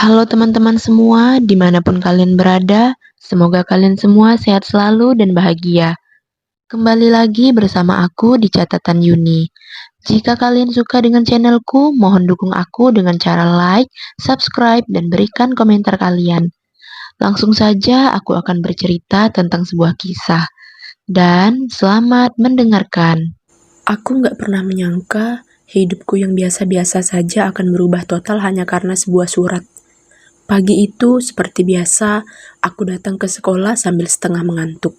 Halo teman-teman semua, dimanapun kalian berada, semoga kalian semua sehat selalu dan bahagia. Kembali lagi bersama aku di catatan Yuni. Jika kalian suka dengan channelku, mohon dukung aku dengan cara like, subscribe, dan berikan komentar kalian. Langsung saja aku akan bercerita tentang sebuah kisah. Dan selamat mendengarkan. Aku nggak pernah menyangka hidupku yang biasa-biasa saja akan berubah total hanya karena sebuah surat. Pagi itu, seperti biasa, aku datang ke sekolah sambil setengah mengantuk.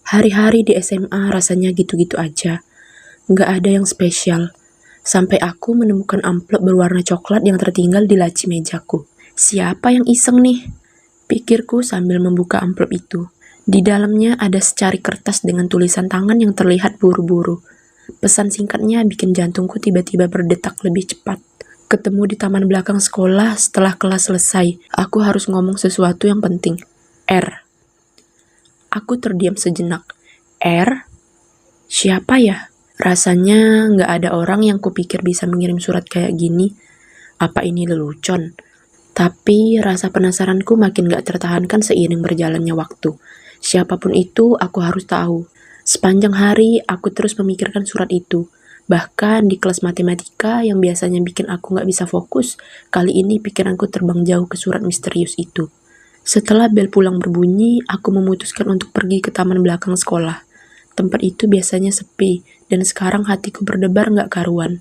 Hari-hari di SMA rasanya gitu-gitu aja. Nggak ada yang spesial. Sampai aku menemukan amplop berwarna coklat yang tertinggal di laci mejaku. Siapa yang iseng nih? Pikirku sambil membuka amplop itu. Di dalamnya ada secari kertas dengan tulisan tangan yang terlihat buru-buru. Pesan singkatnya bikin jantungku tiba-tiba berdetak lebih cepat. Ketemu di taman belakang sekolah setelah kelas selesai. Aku harus ngomong sesuatu yang penting. R. Aku terdiam sejenak. R? Siapa ya? Rasanya nggak ada orang yang kupikir bisa mengirim surat kayak gini. Apa ini lelucon? Tapi rasa penasaranku makin gak tertahankan seiring berjalannya waktu. Siapapun itu, aku harus tahu. Sepanjang hari, aku terus memikirkan surat itu. Bahkan di kelas matematika yang biasanya bikin aku gak bisa fokus, kali ini pikiranku terbang jauh ke surat misterius itu. Setelah bel pulang berbunyi, aku memutuskan untuk pergi ke taman belakang sekolah. Tempat itu biasanya sepi, dan sekarang hatiku berdebar gak karuan.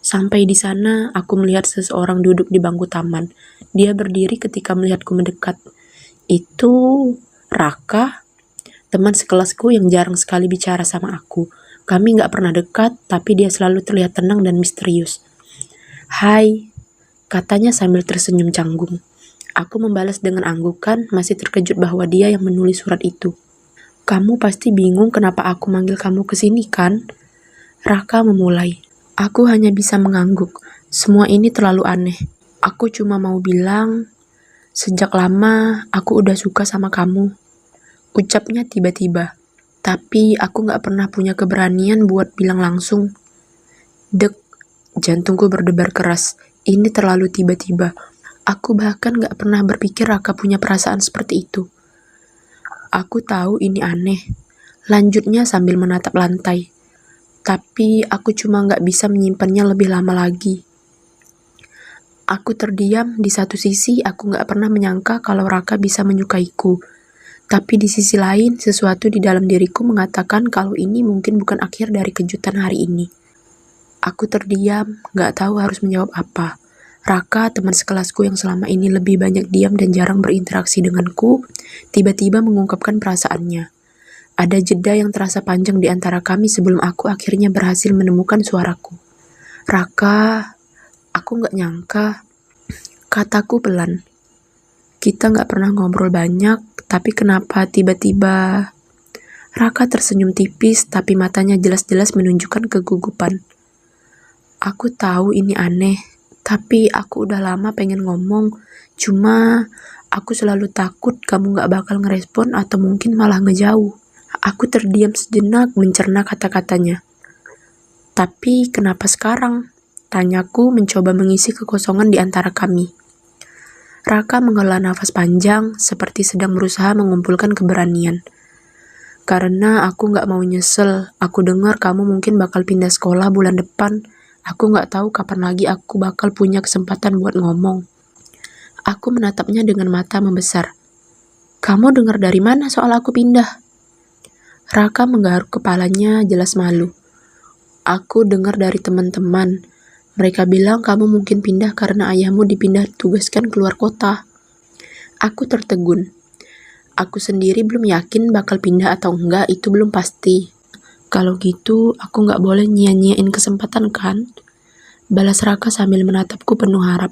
Sampai di sana, aku melihat seseorang duduk di bangku taman. Dia berdiri ketika melihatku mendekat. Itu Raka, teman sekelasku yang jarang sekali bicara sama aku. Kami nggak pernah dekat, tapi dia selalu terlihat tenang dan misterius. Hai, katanya sambil tersenyum canggung. Aku membalas dengan anggukan, masih terkejut bahwa dia yang menulis surat itu. Kamu pasti bingung kenapa aku manggil kamu ke sini kan? Raka memulai. Aku hanya bisa mengangguk. Semua ini terlalu aneh. Aku cuma mau bilang, sejak lama aku udah suka sama kamu. Ucapnya tiba-tiba. Tapi aku gak pernah punya keberanian buat bilang langsung. Dek, jantungku berdebar keras. Ini terlalu tiba-tiba. Aku bahkan gak pernah berpikir Raka punya perasaan seperti itu. Aku tahu ini aneh. Lanjutnya sambil menatap lantai. Tapi aku cuma gak bisa menyimpannya lebih lama lagi. Aku terdiam, di satu sisi aku gak pernah menyangka kalau Raka bisa menyukaiku. Tapi di sisi lain, sesuatu di dalam diriku mengatakan kalau ini mungkin bukan akhir dari kejutan hari ini. Aku terdiam, gak tahu harus menjawab apa. Raka, teman sekelasku yang selama ini lebih banyak diam dan jarang berinteraksi denganku, tiba-tiba mengungkapkan perasaannya. Ada jeda yang terasa panjang di antara kami sebelum aku akhirnya berhasil menemukan suaraku. Raka, aku gak nyangka. Kataku pelan. Kita gak pernah ngobrol banyak, tapi kenapa tiba-tiba... Raka tersenyum tipis, tapi matanya jelas-jelas menunjukkan kegugupan. Aku tahu ini aneh, tapi aku udah lama pengen ngomong. Cuma aku selalu takut kamu gak bakal ngerespon atau mungkin malah ngejauh. Aku terdiam sejenak mencerna kata-katanya. Tapi kenapa sekarang? Tanyaku mencoba mengisi kekosongan di antara kami. Raka menghela nafas panjang, seperti sedang berusaha mengumpulkan keberanian. Karena aku gak mau nyesel, aku dengar kamu mungkin bakal pindah sekolah bulan depan. Aku gak tahu kapan lagi aku bakal punya kesempatan buat ngomong. Aku menatapnya dengan mata membesar. Kamu dengar dari mana soal aku pindah? Raka menggaruk kepalanya jelas malu. Aku dengar dari teman-teman. Mereka bilang kamu mungkin pindah karena ayahmu dipindah tugaskan keluar kota. Aku tertegun. Aku sendiri belum yakin bakal pindah atau enggak, itu belum pasti. Kalau gitu, aku gak boleh nyia-nyiain kesempatan kan? Balas Raka sambil menatapku penuh harap.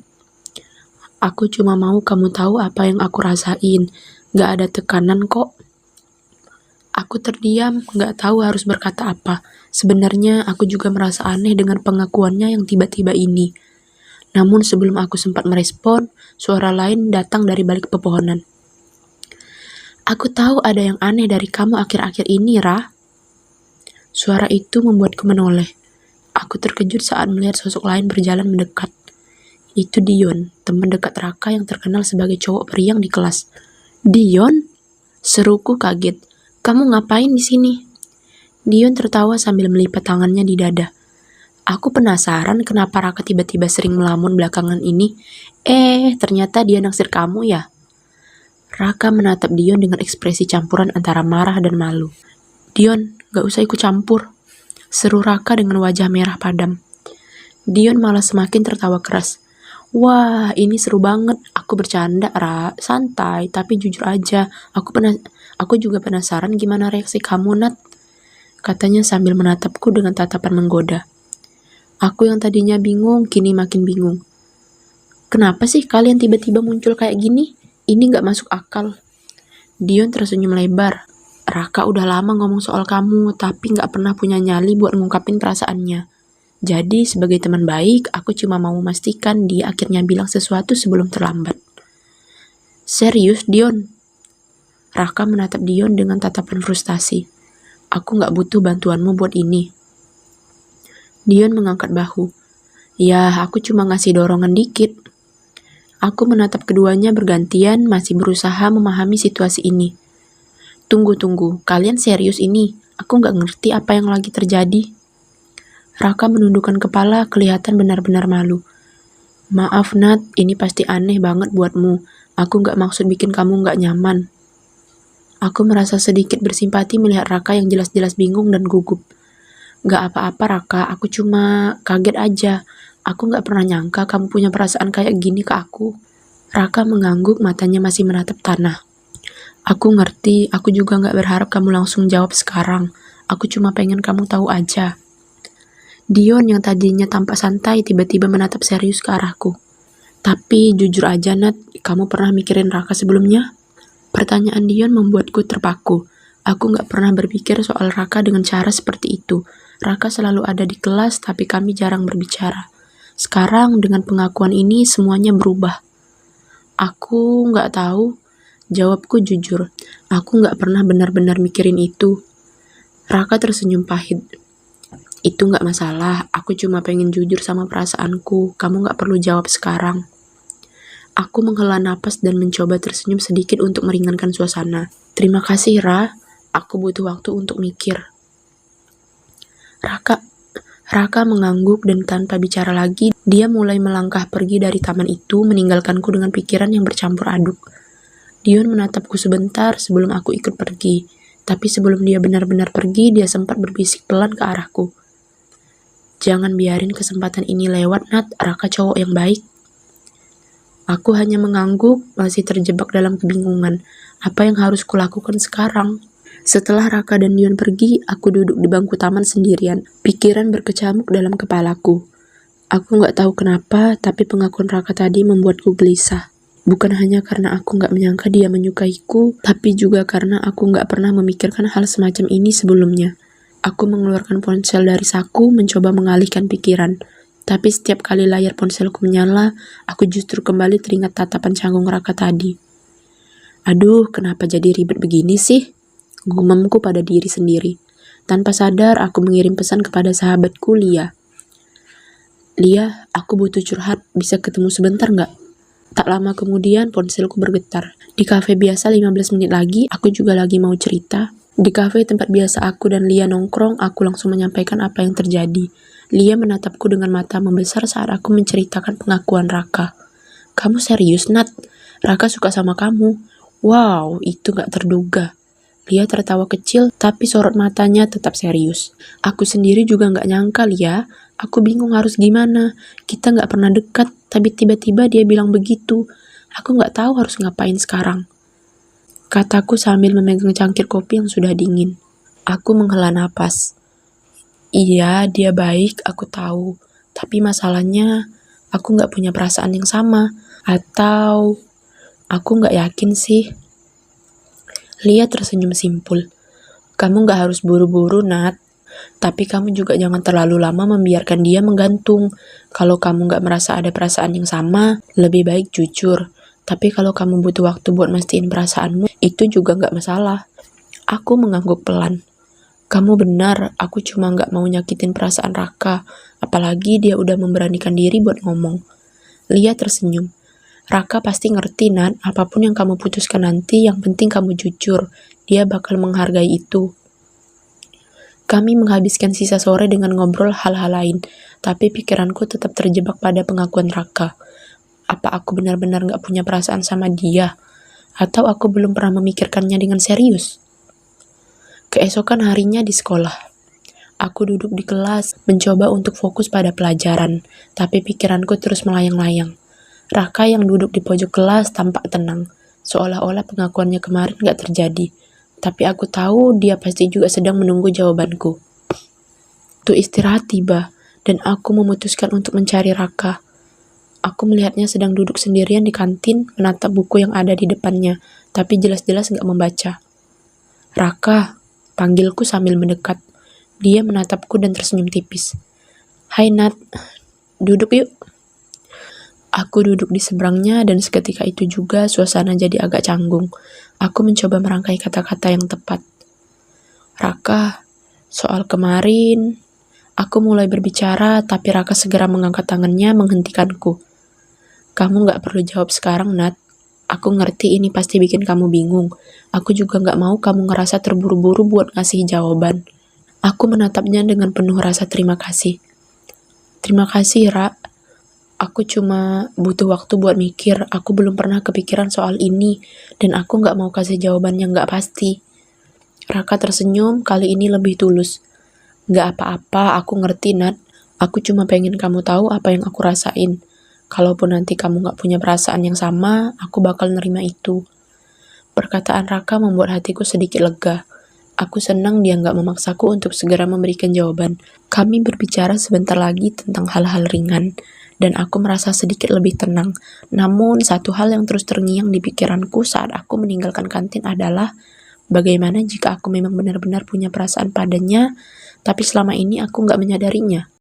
Aku cuma mau kamu tahu apa yang aku rasain. Gak ada tekanan kok. Aku terdiam, gak tahu harus berkata apa. Sebenarnya aku juga merasa aneh dengan pengakuannya yang tiba-tiba ini. Namun sebelum aku sempat merespon, suara lain datang dari balik pepohonan. Aku tahu ada yang aneh dari kamu akhir-akhir ini, Ra. Suara itu membuatku menoleh. Aku terkejut saat melihat sosok lain berjalan mendekat. Itu Dion, teman dekat Raka yang terkenal sebagai cowok periang di kelas. "Dion?" seruku kaget. "Kamu ngapain di sini?" Dion tertawa sambil melipat tangannya di dada. "Aku penasaran kenapa Raka tiba-tiba sering melamun belakangan ini. Ternyata dia naksir kamu ya?" Raka menatap Dion dengan ekspresi campuran antara marah dan malu. "Dion, gak usah ikut campur," seru Raka dengan wajah merah padam. Dion malah semakin tertawa keras. "Wah, ini seru banget. Aku bercanda, Ra. Santai, tapi jujur aja. Aku juga penasaran gimana reaksi kamu, Nat," katanya sambil menatapku dengan tatapan menggoda. Aku yang tadinya bingung, kini makin bingung. "Kenapa sih kalian tiba-tiba muncul kayak gini? Ini gak masuk akal." Dion tersenyum lebar. "Raka udah lama ngomong soal kamu, tapi gak pernah punya nyali buat ngungkapin perasaannya. Jadi sebagai teman baik, aku cuma mau memastikan dia akhirnya bilang sesuatu sebelum terlambat." "Serius, Dion?" Raka menatap Dion dengan tatapan frustasi. "Aku gak butuh bantuanmu buat ini." Dion mengangkat bahu. "Ya, aku cuma ngasih dorongan dikit." Aku menatap keduanya bergantian, masih berusaha memahami situasi ini. Tunggu, kalian serius ini? Aku gak ngerti apa yang lagi terjadi." Raka menundukkan kepala, kelihatan benar-benar malu. "Maaf, Nat, ini pasti aneh banget buatmu. Aku gak maksud bikin kamu gak nyaman." Aku merasa sedikit bersimpati melihat Raka yang jelas-jelas bingung dan gugup. "Gak apa-apa, Raka, aku cuma kaget aja. Aku gak pernah nyangka kamu punya perasaan kayak gini ke aku." Raka mengangguk, matanya masih menatap tanah. "Aku ngerti, aku juga gak berharap kamu langsung jawab sekarang. Aku cuma pengen kamu tahu aja." Dion yang tadinya tampak santai tiba-tiba menatap serius ke arahku. "Tapi jujur aja, Nat, kamu pernah mikirin Raka sebelumnya?" Pertanyaan Dion membuatku terpaku. Aku gak pernah berpikir soal Raka dengan cara seperti itu. Raka selalu ada di kelas, tapi kami jarang berbicara. Sekarang dengan pengakuan ini semuanya berubah. "Aku gak tahu," jawabku jujur. "Aku gak pernah benar-benar mikirin itu." Raka tersenyum pahit. "Itu gak masalah, aku cuma pengen jujur sama perasaanku. Kamu gak perlu jawab sekarang." Aku menghela napas dan mencoba tersenyum sedikit untuk meringankan suasana. "Terima kasih, Ra. Aku butuh waktu untuk mikir." Raka mengangguk dan tanpa bicara lagi, dia mulai melangkah pergi dari taman itu, meninggalkanku dengan pikiran yang bercampur aduk. Dion menatapku sebentar sebelum aku ikut pergi. Tapi sebelum dia benar-benar pergi, dia sempat berbisik pelan ke arahku. "Jangan biarin kesempatan ini lewat, Nat. Raka cowok yang baik." Aku hanya mengangguk, masih terjebak dalam kebingungan. Apa yang harus kulakukan sekarang? Setelah Raka dan Dion pergi, aku duduk di bangku taman sendirian. Pikiran berkecamuk dalam kepalaku. Aku gak tahu kenapa, tapi pengakuan Raka tadi membuatku gelisah. Bukan hanya karena aku gak menyangka dia menyukaiku, tapi juga karena aku gak pernah memikirkan hal semacam ini sebelumnya. Aku mengeluarkan ponsel dari saku, mencoba mengalihkan pikiran. Tapi setiap kali layar ponselku menyala, aku justru kembali teringat tatapan canggung Raka tadi. "Aduh, kenapa jadi ribet begini sih?" gumamku pada diri sendiri. Tanpa sadar, aku mengirim pesan kepada sahabatku, Lia. "Lia, aku butuh curhat, bisa ketemu sebentar nggak?" Tak lama kemudian, ponselku bergetar. Di kafe biasa 15 menit lagi, aku juga lagi mau cerita. Di kafe tempat biasa aku dan Lia nongkrong, aku langsung menyampaikan apa yang terjadi. Lia menatapku dengan mata membesar saat aku menceritakan pengakuan Raka. "Kamu serius, Nat? Raka suka sama kamu?" "Wow, itu gak terduga." Lia tertawa kecil, tapi sorot matanya tetap serius. "Aku sendiri juga gak nyangka, Lia. Aku bingung harus gimana. Kita gak pernah dekat, tapi tiba-tiba dia bilang begitu. Aku gak tahu harus ngapain sekarang," kataku sambil memegang cangkir kopi yang sudah dingin. Aku menghela napas. Iya, dia baik, aku tahu. Tapi masalahnya, aku gak punya perasaan yang sama. Atau, aku gak yakin sih. Lia tersenyum simpul. "Kamu gak harus buru-buru, Nat. Tapi kamu juga jangan terlalu lama membiarkan dia menggantung. Kalau kamu gak merasa ada perasaan yang sama, lebih baik jujur. Tapi kalau kamu butuh waktu buat mastiin perasaanmu, itu juga gak masalah." Aku mengangguk pelan. "Kamu benar, aku cuma gak mau nyakitin perasaan Raka. Apalagi dia udah memberanikan diri buat ngomong." Lia tersenyum. Raka pasti ngerti, Nat. Apapun yang kamu putuskan nanti, yang penting kamu jujur. Dia bakal menghargai itu. Kami menghabiskan sisa sore dengan ngobrol hal-hal lain, tapi pikiranku tetap terjebak pada pengakuan Raka. Apa aku benar-benar gak punya perasaan sama dia? Atau aku belum pernah memikirkannya dengan serius? Keesokan harinya di sekolah, aku duduk di kelas, mencoba untuk fokus pada pelajaran, tapi pikiranku terus melayang-layang. Raka yang duduk di pojok kelas tampak tenang, seolah-olah pengakuannya kemarin gak terjadi. Tapi aku tahu dia pasti juga sedang menunggu jawabanku. Waktu istirahat tiba, dan aku memutuskan untuk mencari Raka. Aku melihatnya sedang duduk sendirian di kantin, menatap buku yang ada di depannya, tapi jelas-jelas gak membaca. Raka, panggilku sambil mendekat. Dia menatapku dan tersenyum tipis. Hai Nat, duduk yuk. Aku duduk di seberangnya dan seketika itu juga suasana jadi agak canggung. Aku mencoba merangkai kata-kata yang tepat. Raka, soal kemarin, aku mulai berbicara tapi Raka segera mengangkat tangannya menghentikanku. Kamu gak perlu jawab sekarang, Nat. Aku ngerti ini pasti bikin kamu bingung. Aku juga gak mau kamu ngerasa terburu-buru buat ngasih jawaban. Aku menatapnya dengan penuh rasa terima kasih. Terima kasih, Ra. Aku cuma butuh waktu buat mikir. Aku belum pernah kepikiran soal ini, dan aku gak mau kasih jawaban yang gak pasti. Raka tersenyum, kali ini lebih tulus. Gak apa-apa, aku ngerti, Nat. Aku cuma pengen kamu tahu apa yang aku rasain. Kalaupun nanti kamu gak punya perasaan yang sama, aku bakal nerima itu. Perkataan Raka membuat hatiku sedikit lega. Aku senang dia gak memaksaku untuk segera memberikan jawaban. Kami berbicara sebentar lagi tentang hal-hal ringan, dan aku merasa sedikit lebih tenang. Namun, satu hal yang terus terngiang di pikiranku saat aku meninggalkan kantin adalah bagaimana jika aku memang benar-benar punya perasaan padanya, tapi selama ini aku gak menyadarinya.